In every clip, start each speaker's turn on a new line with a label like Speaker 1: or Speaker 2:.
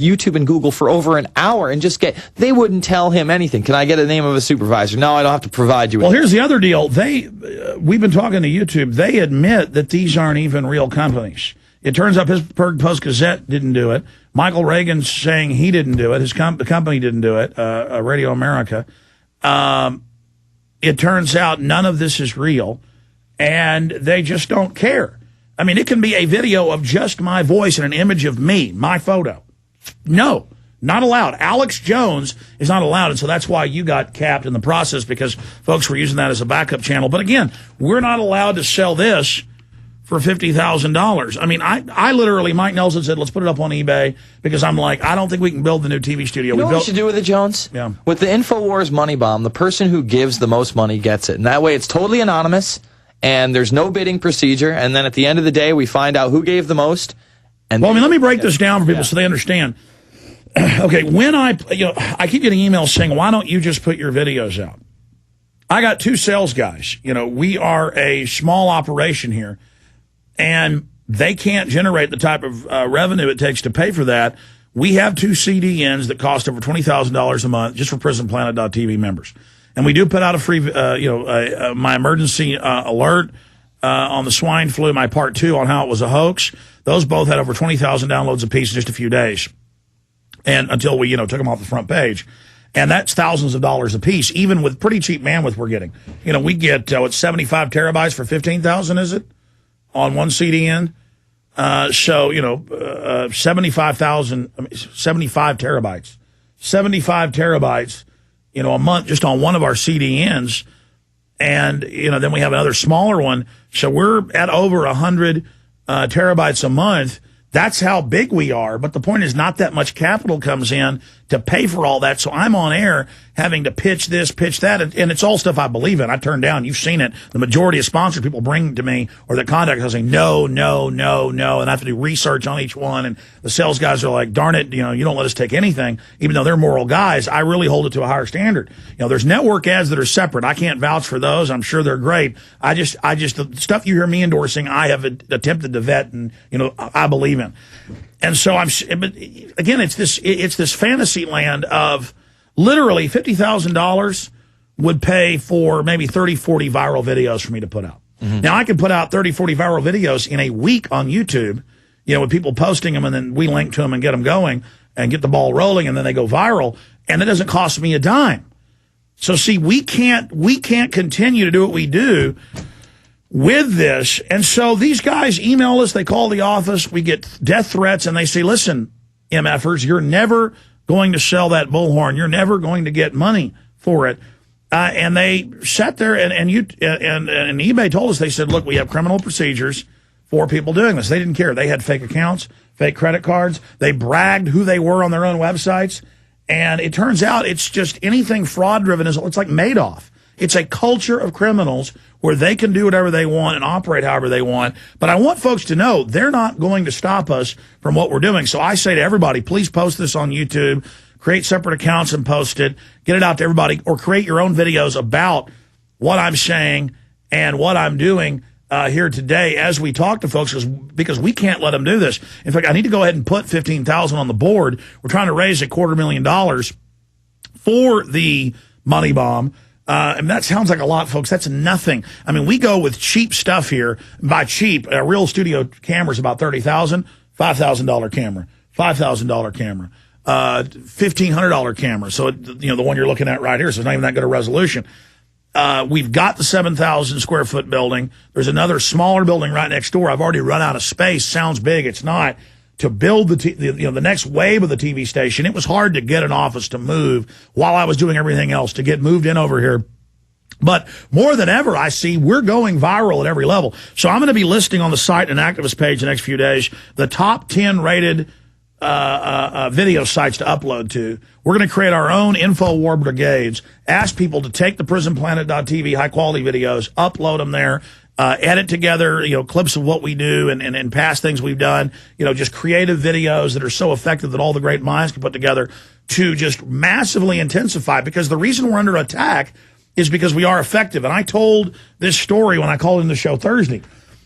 Speaker 1: YouTube and Google for over an hour and just they wouldn't tell him anything. Can I get a name of a supervisor? No, I don't have to provide you with
Speaker 2: Well, here's the other deal. We've been talking to YouTube. They admit that these aren't even real companies. It turns out Pittsburgh Post-Gazette didn't do it. Michael Reagan's saying he didn't do it. The company didn't do it, Radio America. It turns out none of this is real, and they just don't care. I mean, it can be a video of just my voice and an image of me, my photo. No, not allowed. Alex Jones is not allowed, and so that's why you got capped in the process, because folks were using that as a backup channel. But again, we're not allowed to sell this for $50,000. I mean, I literally, Mike Nelson said, let's put it up on eBay, because I'm like, I don't think we can build the new TV studio.
Speaker 1: You know what we should do with it, Jones?
Speaker 2: Yeah.
Speaker 1: With the InfoWars money bomb, the person who gives the most money gets it. And that way it's totally anonymous, and there's no bidding procedure, and then at the end of the day, we find out who gave the most. And
Speaker 2: well, I mean, let me break this down for people so they understand. Okay, when I keep getting emails saying, why don't you just put your videos out? I got two sales guys. We are a small operation here, and they can't generate the type of revenue it takes to pay for that. We have two CDNs that cost over $20,000 a month just for PrisonPlanet.tv members. And we do put out a free, my emergency alert on the swine flu, my part 2 on how it was a hoax. Those both had over 20,000 downloads apiece in just a few days. And until we, took them off the front page. And that's thousands of dollars apiece, even with pretty cheap bandwidth we're getting. We get, 75 terabytes for $15,000, is it? On one CDN. 75 terabytes. 75 terabytes, a month just on one of our CDNs. And, then we have another smaller one. So we're at over 100 terabytes a month. That's how big we are. But the point is, not that much capital comes in to pay for all that. So I'm on air having to pitch this, pitch that. And it's all stuff I believe in. I turn down. You've seen it. The majority of sponsors people bring to me or that contact us saying, no, no, no, no. And I have to do research on each one. And the sales guys are like, darn it, you don't let us take anything. Even though they're moral guys, I really hold it to a higher standard. There's network ads that are separate. I can't vouch for those. I'm sure they're great. I just the stuff you hear me endorsing, I have attempted to vet and, I believe in. And so but again, it's this fantasy land of literally $50,000 would pay for maybe 30, 40 viral videos for me to put out. Mm-hmm. Now I can put out 30, 40 viral videos in a week on YouTube, with people posting them and then we link to them and get them going and get the ball rolling and then they go viral and it doesn't cost me a dime. So see, we can't continue to do what we do with this. And so these guys email us, they call the office, we get death threats, and they say, listen, MFers, you're never going to sell that bullhorn. You're never going to get money for it. And they sat there, and eBay told us, they said, look, we have criminal procedures for people doing this. They didn't care. They had fake accounts, fake credit cards. They bragged who they were on their own websites. And it turns out it's just anything fraud-driven. It's like Madoff. It's a culture of criminals where they can do whatever they want and operate however they want. But I want folks to know they're not going to stop us from what we're doing. So I say to everybody, please post this on YouTube, create separate accounts and post it, get it out to everybody, or create your own videos about what I'm saying and what I'm doing here today as we talk to folks, because we can't let them do this. In fact, I need to go ahead and put $15,000 on the board. We're trying to raise $250,000 for the money bomb. And that sounds like a lot, folks. That's nothing. I mean, we go with cheap stuff here. By cheap, a real studio camera is about $30,000, $5,000 camera, $5,000 camera, $1,500 camera. So, the one you're looking at right here, so it's not even that good a resolution. We've got the 7,000 square foot building. There's another smaller building right next door. I've already run out of space. Sounds big. It's not. To build the next wave of the TV station, it was hard to get an office to move while I was doing everything else to get moved in over here. But more than ever, I see we're going viral at every level. So I'm going to be listing on the site and activist page the next few days the top 10 rated video sites to upload to. We're going to create our own InfoWar brigades, ask people to take the PrisonPlanet.tv high-quality videos, upload them there, edit together, clips of what we do and past things we've done, just creative videos that are so effective that all the great minds can put together to just massively intensify. Because the reason we're under attack is because we are effective. And I told this story when I called in the show Thursday.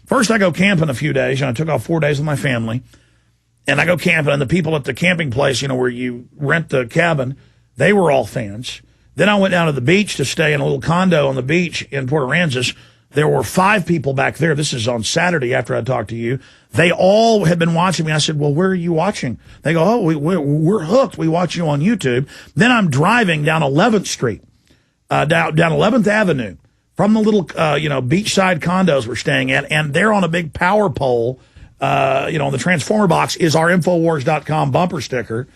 Speaker 2: First, I go camping a few days, and I took off 4 days with my family. And I go camping, and the people at the camping place, you know, where you rent the cabin, they were all fans. Then I went down to the beach to stay in a little condo on the beach in Port Aransas. There were 5 people back there. This is on Saturday after I talked to you. They all had been watching me. I said, well, where are you watching? They go, oh, we're hooked. We watch you on YouTube. Then I'm driving down 11th Street, down 11th Avenue from the little, beachside condos we're staying at. And they're on a big power pole, on the transformer box is our Infowars.com bumper sticker.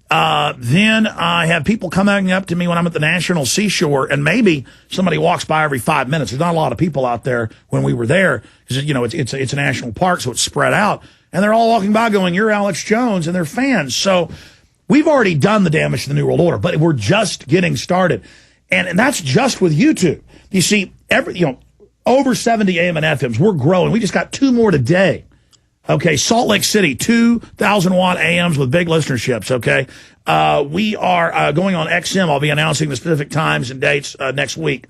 Speaker 2: Then I have people coming up to me when I'm at the National Seashore, and maybe somebody walks by every 5 minutes. There's not a lot of people out there when we were there because, it's a national park, so it's spread out. And they're all walking by going, you're Alex Jones, and they're fans. So we've already done the damage to the New World Order, but we're just getting started. And that's just with YouTube. You see, over 70 AM and FMs, we're growing. We just got 2 more today. Okay, Salt Lake City, 2,000-watt AMs with big listenerships, okay? We are going on XM. I'll be announcing the specific times and dates next week.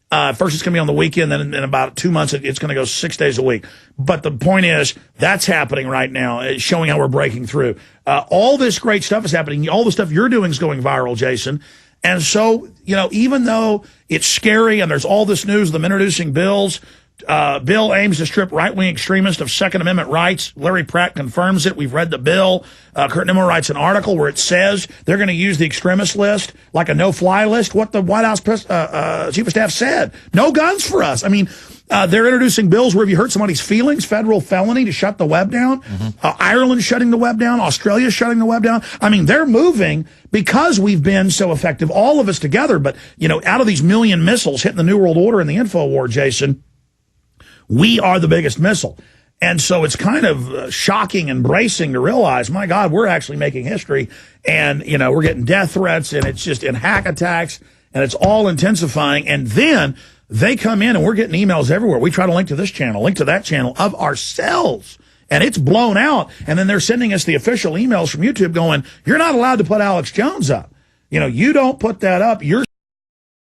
Speaker 2: First, it's going to be on the weekend, then in about 2 months, it's going to go 6 days a week. But the point is, that's happening right now. It's showing how we're breaking through. All this great stuff is happening. All the stuff you're doing is going viral, Jason. And so, even though it's scary and there's all this news of them introducing bills, bill aims to strip right-wing extremists of Second Amendment rights. Larry Pratt confirms it. We've read the bill. Kurt Nimmer writes an article where it says they're going to use the extremist list like a no-fly list. What the White House Chief of Staff said. No guns for us. I mean, they're introducing bills where if you hurt somebody's feelings, federal felony to shut the web down. Ireland's shutting the web down. Australia's shutting the web down. I mean, they're moving because we've been so effective, all of us together. But, out of these million missiles hitting the New World Order and the info war, Jason, we are the biggest missile. And so it's kind of shocking and bracing to realize, my God, we're actually making history. And, we're getting death threats, and it's just in hack attacks, and it's all intensifying. And then they come in, and we're getting emails everywhere. We try to link to this channel, link to that channel of ourselves, and it's blown out. And then they're sending us the official emails from YouTube going, you're not allowed to put Alex Jones up. You don't put that up. You're